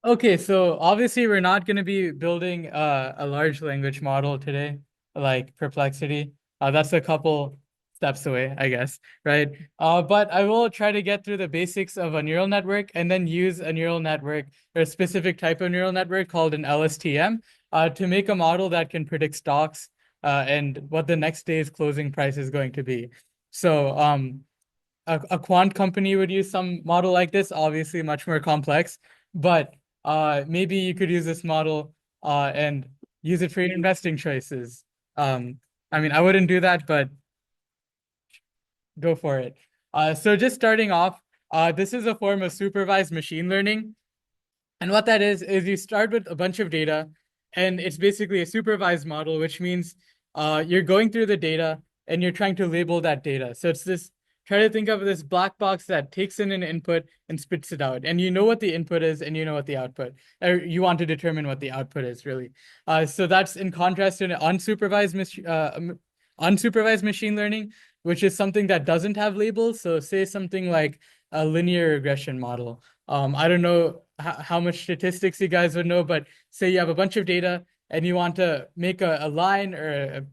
Okay, so obviously we're not going to be building a large language model today, like Perplexity. That's a couple steps away, I guess, right? But I will try to get through the basics of a neural network and then use a neural network or a specific type of neural network called an LSTM to make a model that can predict stocks and what the next day's closing price is going to be. So a quant company would use some model like this, obviously much more complex, but maybe you could use this model and use it for your investing choices. Um, I mean, I wouldn't do that, but go for it. So just starting off, this is a form of supervised machine learning. And what that is you start with a bunch of data, and it's basically a supervised model, which means you're going through the data and you're trying to label that data. So it's this, try to think of this black box that takes in an input and spits it out. And you know what the input is and you know what the output, or you want to determine what the output is really. So that's in contrast to an unsupervised machine learning, which is something that doesn't have labels. So say something like a linear regression model. I don't know how much statistics you guys would know, but say you have a bunch of data and you want to make a line or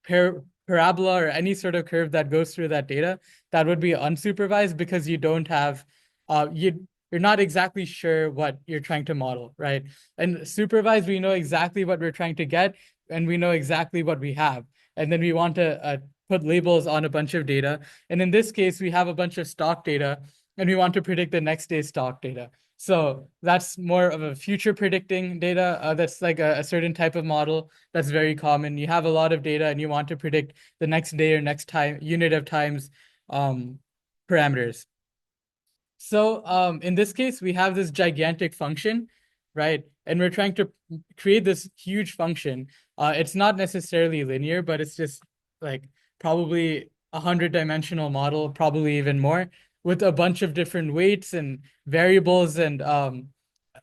a parabola or any sort of curve that goes through that data, that would be unsupervised because you don't have, you're not exactly sure what you're trying to model, right? And supervised, we know exactly what we're trying to get and we know exactly what we have. And then we want to put labels on a bunch of data. And in this case, we have a bunch of stock data and we want to predict the next day's stock data. So that's more of a future predicting data. That's like a certain type of model that's very common. You have a lot of data and you want to predict the next day or next time unit of times um, parameters. So in this case, we have this gigantic function, right? And we're trying to create this huge function. It's not necessarily linear, but it's just like probably 100-dimensional model, probably even more, with a bunch of different weights and variables and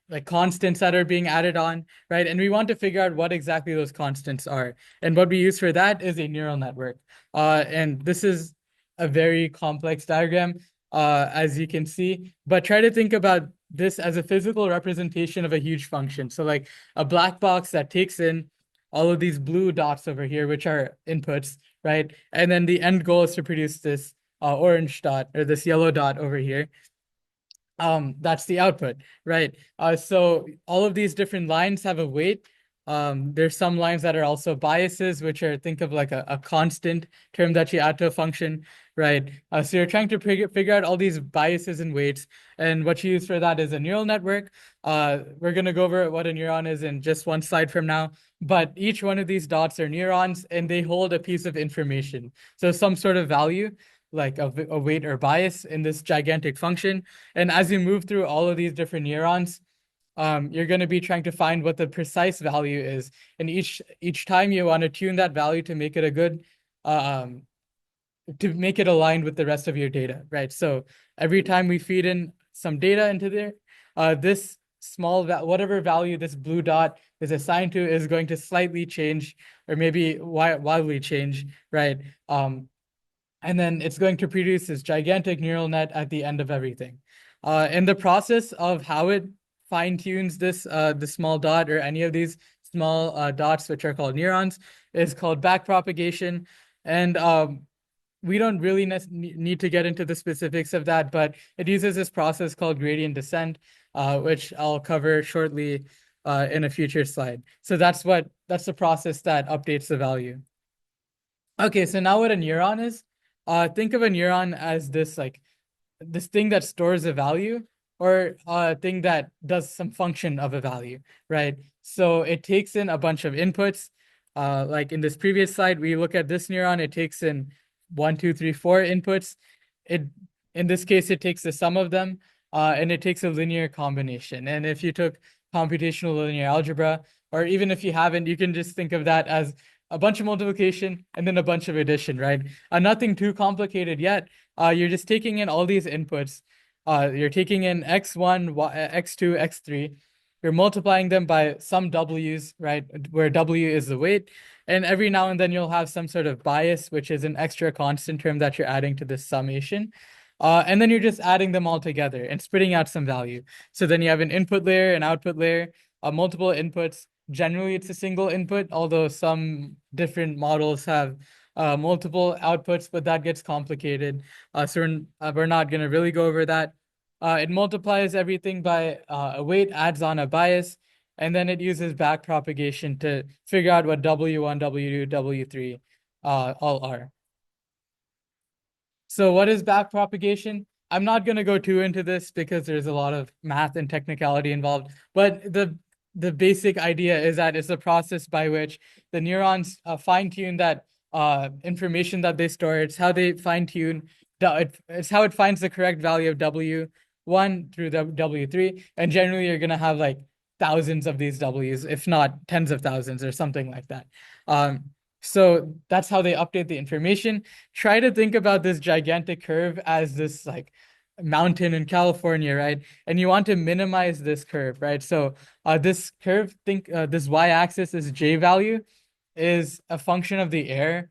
like constants that are being added on, right? And we want to figure out what exactly those constants are. And what we use for that is a neural network. And this is a very complex diagram, as you can see, but try to think about this as a physical representation of a huge function. So like a black box that takes in all of these blue dots over here, which are inputs, right? And then the end goal is to produce this orange dot or this yellow dot over here. That's the output, right? So all of these different lines have a weight. There's some lines that are also biases, which are, think of like a constant term that you add to a function, right? So you're trying to figure out all these biases and weights, and what you use for that is a neural network. We're gonna go over what a neuron is in just one slide from now, but each one of these dots are neurons, and they hold a piece of information, so some sort of value, like a weight or bias in this gigantic function. And as you move through all of these different neurons, you're going to be trying to find what the precise value is. And each time you want to tune that value to make it a good, um, to make it aligned with the rest of your data, right? So every time we feed in some data into there, this whatever value this blue dot is assigned to is going to slightly change, or maybe wildly change, right? And then it's going to produce this gigantic neural net at the end of everything. In the process of how it fine tunes this the small dot or any of these small dots, which are called neurons, is called backpropagation. And we don't really need to get into the specifics of that, but it uses this process called gradient descent, which I'll cover shortly in a future slide. So that's the process that updates the value. Okay, so now what a neuron is. Think of a neuron as this thing that stores a value or a thing that does some function of a value, right? So it takes in a bunch of inputs. Like in this previous slide, we look at this neuron, it takes in one, two, three, four inputs. It In this case, it takes the sum of them, and it takes a linear combination. And if you took computational linear algebra, or even if you haven't, you can just think of that as a bunch of multiplication and then a bunch of addition, right? Nothing too complicated yet. You're just taking in all these inputs. You're taking in x1, x2, x3. You're multiplying them by some w's, right? Where w is the weight. And every now and then you'll have some sort of bias, which is an extra constant term that you're adding to this summation. And then you're just adding them all together and spitting out some value. So then you have an input layer, an output layer, multiple inputs. Generally, it's a single input, although some different models have multiple outputs, but that gets complicated. So we're not going to really go over that. It multiplies everything by a weight, adds on a bias, and then it uses back propagation to figure out what W1, W2, W3 all are. So what is back propagation? I'm not going to go too into this because there's a lot of math and technicality involved, but the basic idea is that it's a process by which the neurons fine-tune that information that they store. It's how they fine-tune, it's how it finds the correct value of W1 through W3, and generally you're going to have like thousands of these W's, if not tens of thousands or something like that. Um, so that's how they update the information. Try to think about this gigantic curve as this like mountain in California, right? And you want to minimize this curve, right? So this curve, think this y-axis is J value, is a function of the air.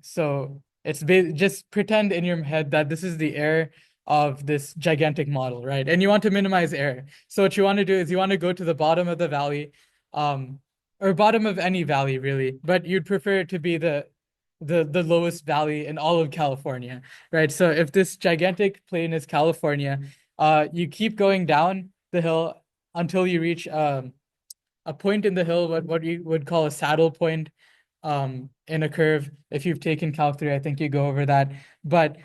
So it's just pretend in your head that this is the air of this gigantic model, right? And you want to minimize error. So what you want to do is you want to go to the bottom of the valley, um, or bottom of any valley really, but you'd prefer it to be the lowest valley in all of California, right? So if this gigantic plane is California, you keep going down the hill until you reach a point in the hill, what you would call a saddle point, in a curve. If you've taken Calc 3, I think you go over that. But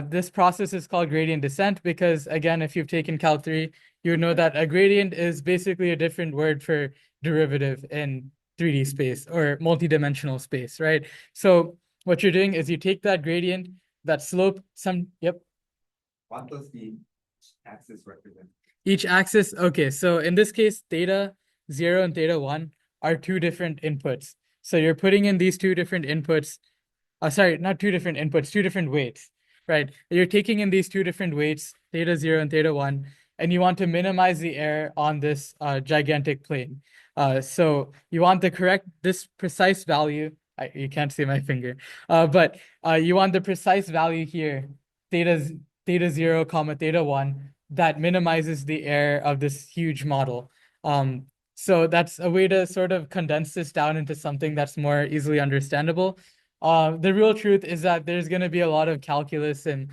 this process is called gradient descent because, again, if you've taken Calc 3, you would know that a gradient is basically a different word for derivative in 3D space or multidimensional space, right? So what you're doing is you take that gradient, that slope, yep. What does the axis represent? Each axis, okay, so in this case, theta 0 and theta 1 are two different inputs. So you're putting in these two different inputs. Sorry, not two different inputs, two different weights, right? You're taking in these two different weights, theta 0 and theta 1, and you want to minimize the error on this gigantic plane. So you want this precise value. You can't see my finger, but you want the precise value here, theta 0 comma theta 1, that minimizes the error of this huge model. So that's a way to sort of condense this down into something that's more easily understandable. The real truth is that there's going to be a lot of calculus and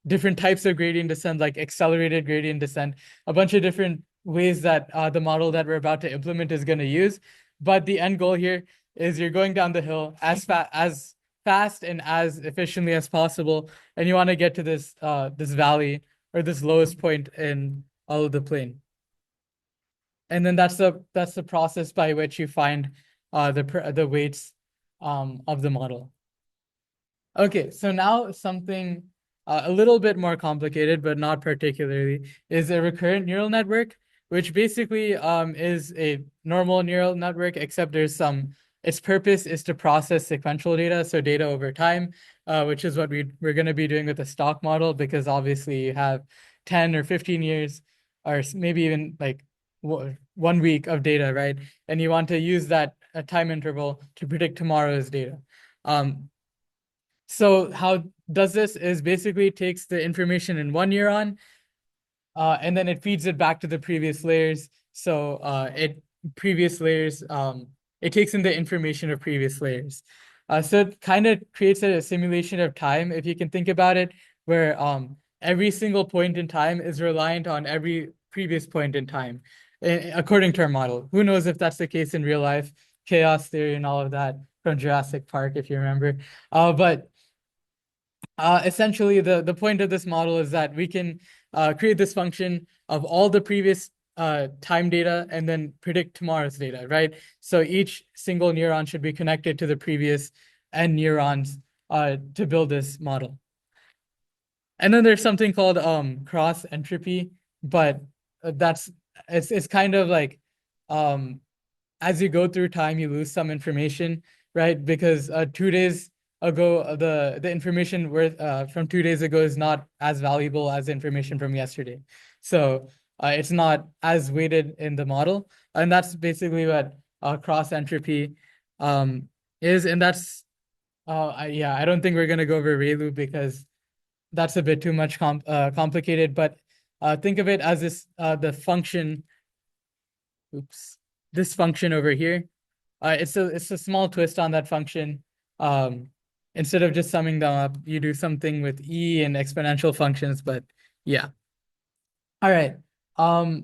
different types of gradient descent, like accelerated gradient descent, a bunch of different ways that the model that we're about to implement is going to use. But the end goal here is you're going down the hill as fast and as efficiently as possible, and you want to get to this valley or this lowest point in all of the plane. And then that's the process by which you find the weights of the model. Okay, so now something a little bit more complicated, but not particularly, is a recurrent neural network, which basically is a normal neural network, except its purpose is to process sequential data, so data over time, which is what we're going to be doing with the stock model, because obviously you have 10 or 15 years, or maybe even like 1 week of data, right? And you want to use that time interval to predict tomorrow's data. So how does this is basically takes the information in one neuron, and then it feeds it back to the previous layers. So it takes in the information of previous layers. So it kind of creates a simulation of time, if you can think about it, where every single point in time is reliant on every previous point in time, according to our model. Who knows if that's the case in real life? Chaos theory and all of that from Jurassic Park, if you remember. But essentially, the point of this model is that we can create this function of all the previous time data and then predict tomorrow's data, right? So each single neuron should be connected to the previous n neurons to build this model. And then there's something called cross entropy, but it's kind of like as you go through time, you lose some information, right? Because 2 days ago, the information from 2 days ago is not as valuable as information from yesterday. So it's not as weighted in the model. And that's basically what cross entropy is. And that's, yeah, I don't think we're going to go over ReLU because that's a bit too much complicated, but think of it as this the function, oops, this function over here. It's a small twist on that function. Um, Instead of just summing them up, you do something with e and exponential functions, but yeah. All right.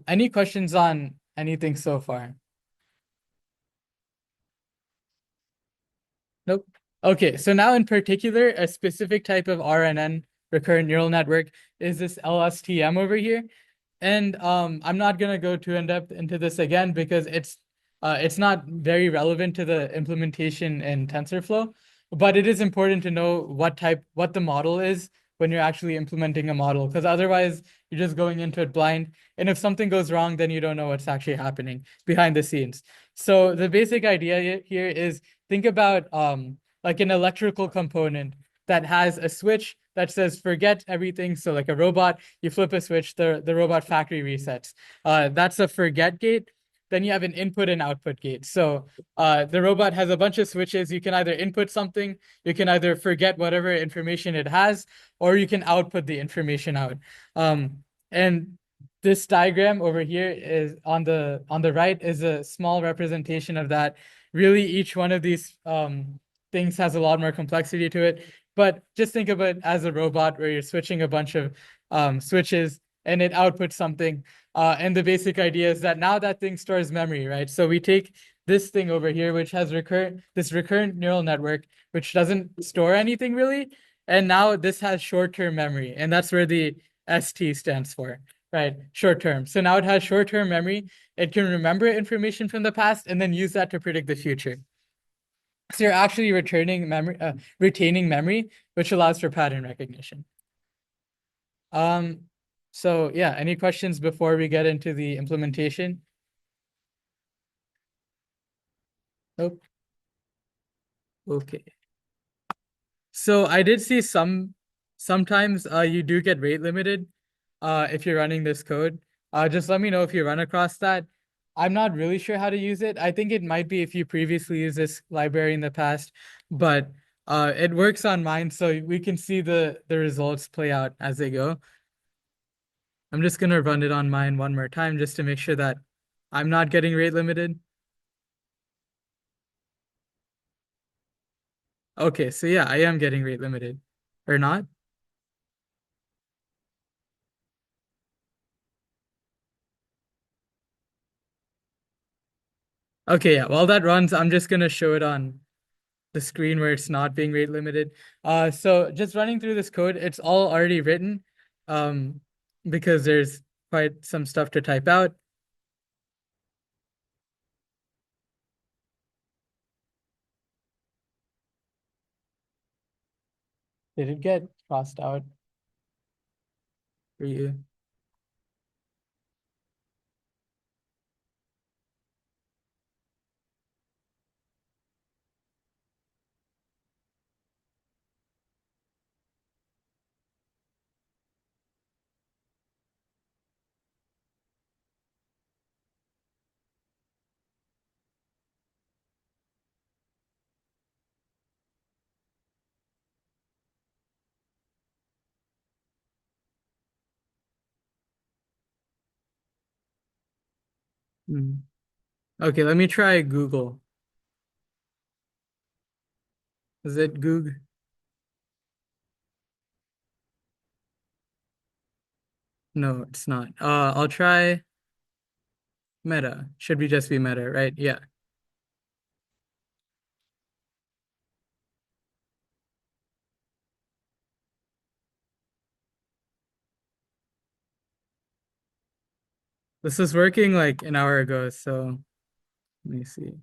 Any questions on anything so far? Nope. Okay, so now in particular, a specific type of RNN, recurrent neural network, is this LSTM over here. And I'm not gonna go too in depth into this again because it's not very relevant to the implementation in TensorFlow, but it is important to know what the model is when you're actually implementing a model, because otherwise you're just going into it blind. And if something goes wrong, then you don't know what's actually happening behind the scenes. So the basic idea here is think about like an electrical component that has a switch that says forget everything. So like a robot, you flip a switch, the robot factory resets. That's a forget gate. Then you have an input and output gate. So the robot has a bunch of switches. You can either input something, you can either forget whatever information it has, or you can output the information out. And this diagram over here is on the right is a small representation of that. Really, each one of these things has a lot more complexity to it. But just think of it as a robot where you're switching a bunch of switches and it outputs something. And the basic idea is that now that thing stores memory, right? So we take this thing over here, which has this recurrent neural network, which doesn't store anything really. And now this has short-term memory, and that's where the ST stands for, right? Short term. So now it has short-term memory. It can remember information from the past and then use that to predict the future. So you're actually retaining memory, which allows for pattern recognition. Um, so yeah, any questions before we get into the implementation? Nope. Okay. So I did see sometimes you do get rate limited if you're running this code. Just let me know if you run across that. I'm not really sure how to use it. I think it might be if you previously used this library in the past, but it works on mine, so we can see the results play out as they go. I'm just gonna run it on mine one more time just to make sure that I'm not getting rate limited. Okay, so yeah, I am getting rate limited. Or not? Okay, yeah, while that runs, I'm just gonna show it on the screen where it's not being rate limited. So just running through this code, it's all already written um, because there's quite some stuff to type out. Did it get crossed out for you? Hmm. Okay, let me try Google. Is it Google? No, it's not. I'll try Meta. Should be just be Meta, right? Yeah. This was working like an hour ago, so let me see.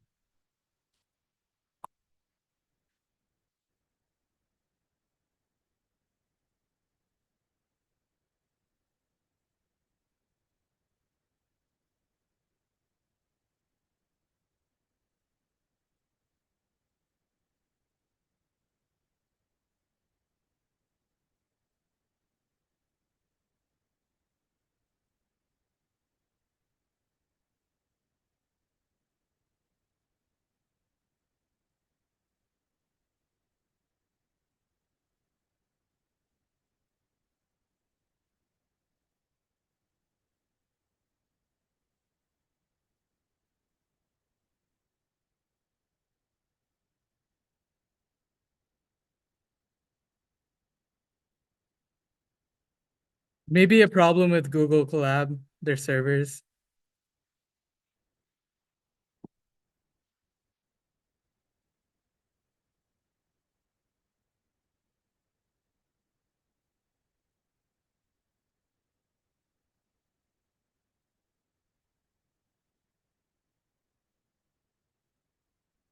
Maybe a problem with Google Colab, their servers.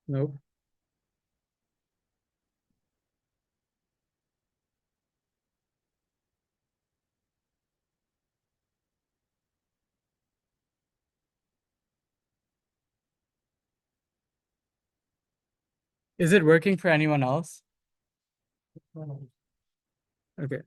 Nope. Is it working for anyone else? Okay.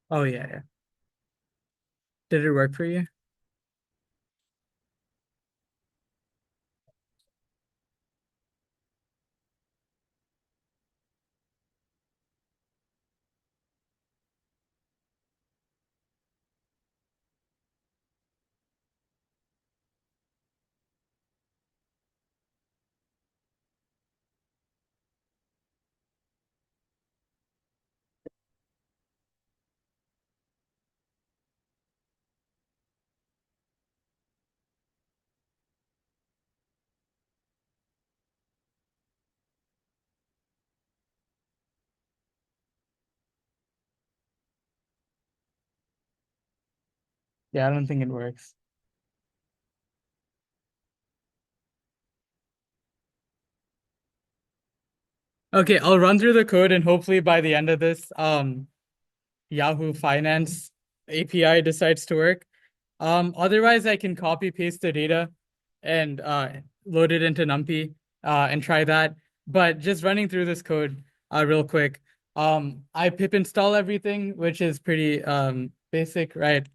Oh yeah, yeah. Did it work for you? Yeah, I don't think it works. Okay, I'll run through the code and hopefully by the end of this, Yahoo Finance API decides to work. Otherwise I can copy paste the data and load it into NumPy and try that. But just running through this code real quick. I pip install everything, which is pretty basic, right?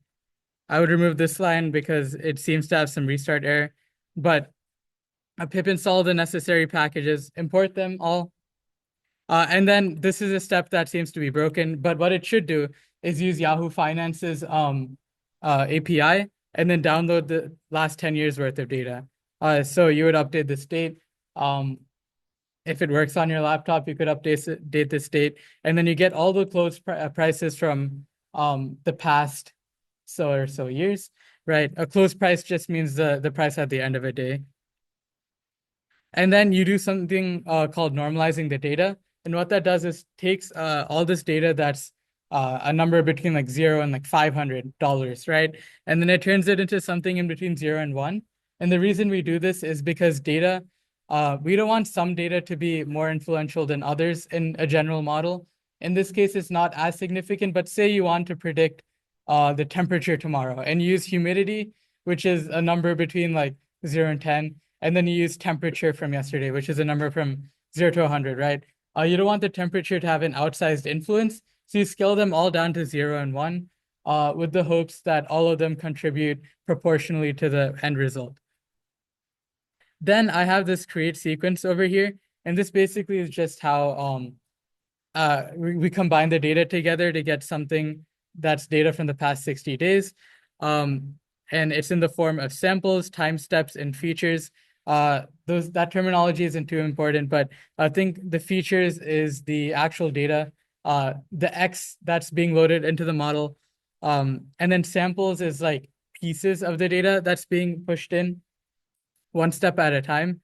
I would remove this line because it seems to have some restart error. But I pip install the necessary packages, import them all. And then this is a step that seems to be broken, but what it should do is use Yahoo Finance's API and then download the last 10 years worth of data. So you would update the state. Um, if it works on your laptop, you could update the state, and then you get all the prices from the past so or so years, right? A close price just means the price at the end of a day. And then you do something called normalizing the data. And what that does is takes all this data that's a number between like zero and like $500, right? And then it turns it into something in between zero and one. And the reason we do this is because data, we don't want some data to be more influential than others in a general model. In this case, it's not as significant, but say you want to predict the temperature tomorrow and use humidity, which is a number between like 0 and 10, and then you use temperature from yesterday, which is a number from 0 to 100, right? You don't want the temperature to have an outsized influence, so you scale them all down to 0 and 1, with the hopes that all of them contribute proportionally to the end result. Then I have this create sequence over here, and this basically is just how we combine the data together to get something that's data from the past 60 days. And it's in the form of samples, time steps, and features. That terminology isn't too important, but I think the features is the actual data, the X that's being loaded into the model. And then samples is like pieces of the data that's being pushed in one step at a time.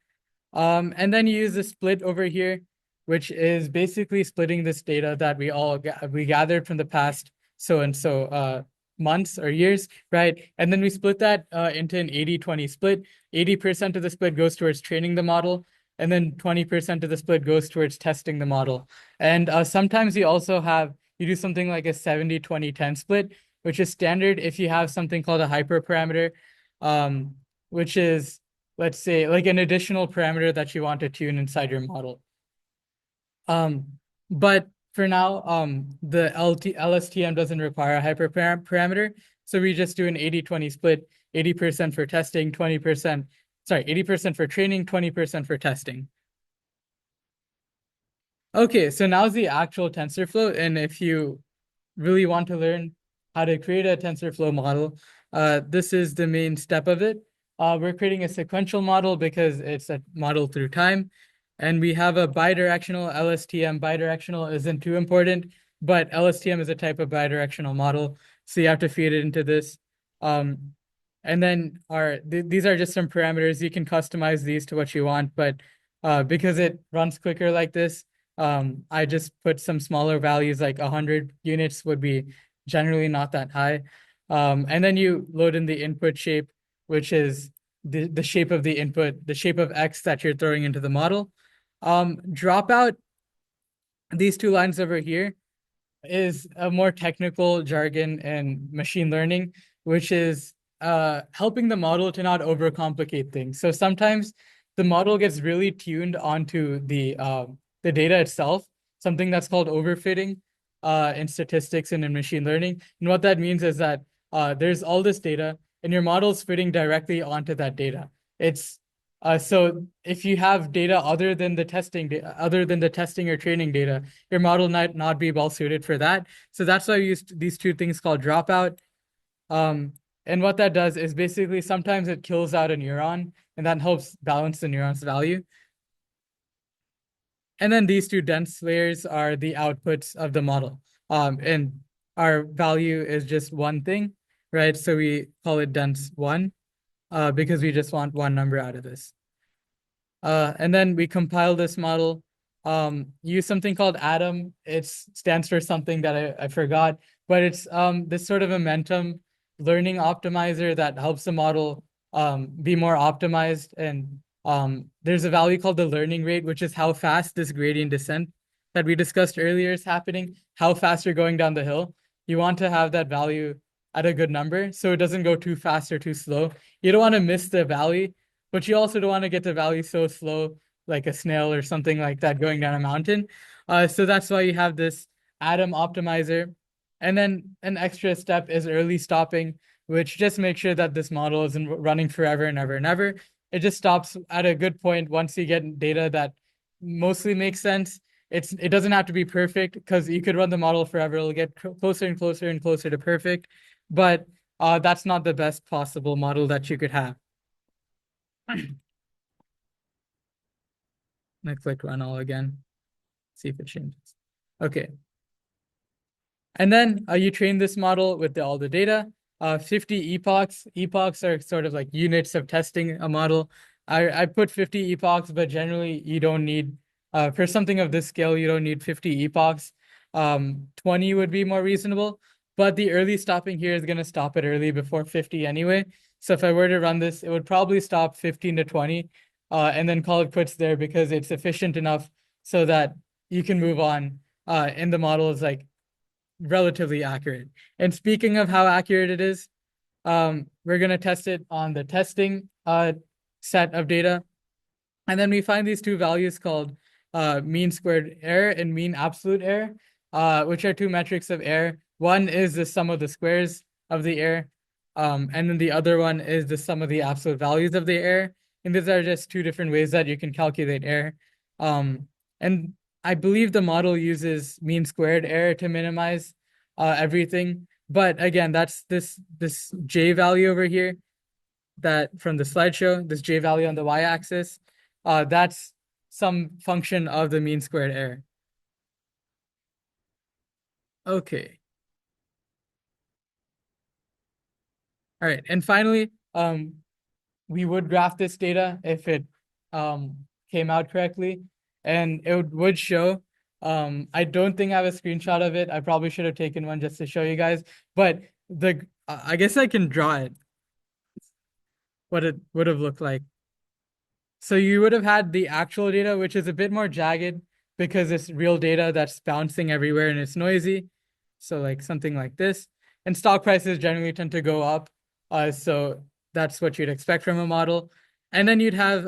And then you use the split over here, which is basically splitting this data that we gathered from the past so and so months or years, right? And then we split that into an 80-20 split. 80% of the split goes towards training the model, and then 20% of the split goes towards testing the model. And sometimes you do something like a 70-20-10 split, which is standard if you have something called a hyperparameter, which is, let's say, like an additional parameter that you want to tune inside your model. Um, but for now, the LSTM doesn't require a hyperparameter. So we just do an 80-20 split, 80% for testing, 20%, sorry, 80% for training, 20% for testing. Okay, so now's the actual TensorFlow. And if you really want to learn how to create a TensorFlow model, this is the main step of it. We're creating a sequential model because it's a model through time. And we have a bidirectional LSTM. Bidirectional isn't too important, but LSTM is a type of bidirectional model. So you have to feed it into this. And then these are just some parameters. You can customize these to what you want, but because it runs quicker like this, I just put some smaller values, like 100 units would be generally not that high. And then you load in the input shape, which is the shape of the input, the shape of X that you're throwing into the model. Drop out these two lines over here is a more technical jargon in machine learning, which is helping the model to not overcomplicate things. So sometimes the model gets really tuned onto the data itself, something that's called overfitting in statistics and in machine learning. And what that means is that there's all this data, and your model's fitting directly onto that data. It's so if you have data other than the testing or training data, your model might not be well suited for that. So that's why I used these two things called dropout. Um, and what that does is basically sometimes it kills out a neuron, and that helps balance the neuron's value. And then these two dense layers are the outputs of the model. And our value is just one thing, right? So we call it dense one because we just want one number out of this. And then we compile this model, use something called Atom. It stands for something that I forgot, but it's this sort of momentum learning optimizer that helps the model be more optimized. And there's a value called the learning rate, which is how fast this gradient descent that we discussed earlier is happening, how fast you're going down the hill. You want to have that value at a good number so it doesn't go too fast or too slow. You don't want to miss the valley, but you also don't want to get the valley so slow, like a snail or something like that going down a mountain. So that's why you have this Atom optimizer. And then an extra step is early stopping, which just makes sure that this model isn't running forever and ever and ever. It just stops at a good point once you get data that mostly makes sense. It doesn't have to be perfect because you could run the model forever. It'll get closer and closer and closer to perfect, but that's not the best possible model that you could have. I click run all again, see if it changes. Okay. And then you train this model with all the data. 50 epochs. Epochs are sort of like units of testing a model. I put 50 epochs, but generally you don't need, for something of this scale, you don't need 50 epochs. 20 would be more reasonable, but the early stopping here is going to stop it early before 50 anyway. So if I were to run this, it would probably stop 15 to 20 and then call it quits there because it's efficient enough so that you can move on. And the model is like relatively accurate. And speaking of how accurate it is, we're going to test it on the testing set of data. And then we find these two values called mean squared error and mean absolute error, which are two metrics of error. One is the sum of the squares of the error, and then the other one is the sum of the absolute values of the error. And these are just two different ways that you can calculate error. And I believe the model uses mean squared error to minimize everything. But again, that's this J value over here that from the slideshow, this J value on the y-axis, that's some function of the mean squared error. Okay. All right. And finally, we would graph this data if it came out correctly, and it would show. I don't think I have a screenshot of it. I probably should have taken one just to show you guys, but I guess I can draw it, what it would have looked like. So you would have had the actual data, which is a bit more jagged because it's real data that's bouncing everywhere and it's noisy. So like something like this. And stock prices generally tend to go up. So that's what you'd expect from a model. And then you'd have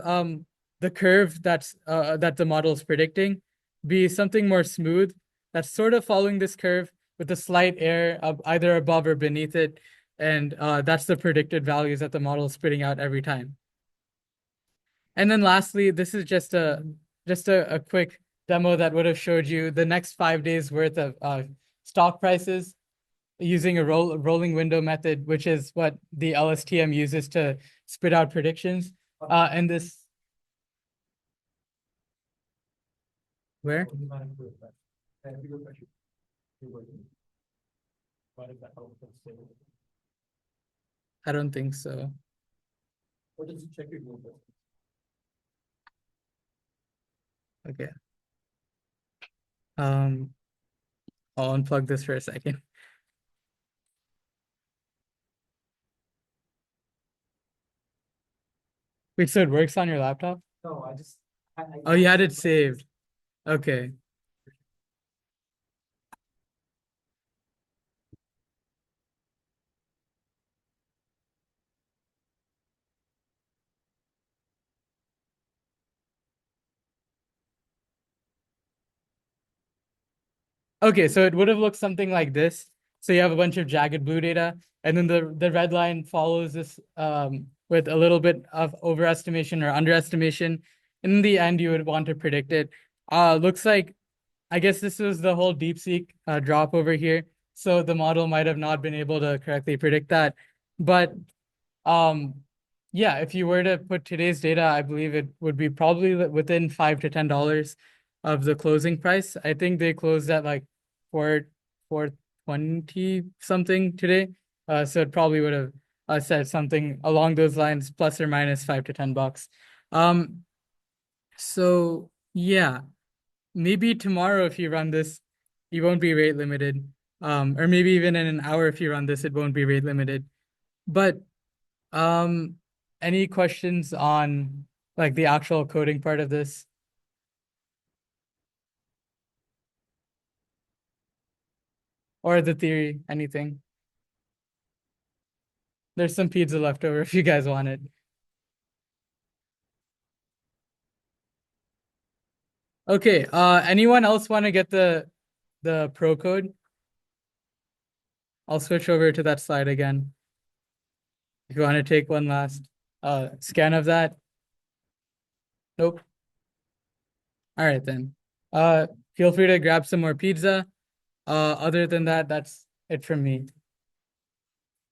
the curve that the model is predicting be something more smooth. that's sort of following this curve with a slight error either above or beneath it. And that's the predicted values that the model is spitting out every time. And then lastly, this is just a quick demo that would have showed you the next 5 days worth of stock prices using a rolling window method, which is what the LSTM uses to spit out predictions. And this where? I don't think so. Okay. Um, I'll unplug this for a second. Wait, so it works on your laptop? No, Oh, you had it saved. Okay. Okay, so it would have looked something like this. So you have a bunch of jagged blue data, and then the red line follows this with a little bit of overestimation or underestimation. In the end, you would want to predict it. Looks like I guess this was the whole DeepSeek drop over here. So the model might have not been able to correctly predict that. But um, yeah, if you were to put today's data, I believe it would be probably within $5 to $10 of the closing price. I think they closed at like 420 something today. So it probably would have said something along those lines, plus or minus $5 to $10. Um, so yeah, maybe tomorrow if you run this, you won't be rate limited. Or maybe even in an hour if you run this, it won't be rate limited. But um, any questions on like the actual coding part of this or the theory, anything? There's some pizza left over if you guys want it. Okay, anyone else want to get the pro code? I'll switch over to that slide again. If you want to take one last scan of that. Nope. All right then. Feel free to grab some more pizza. Other than that, that's it from me.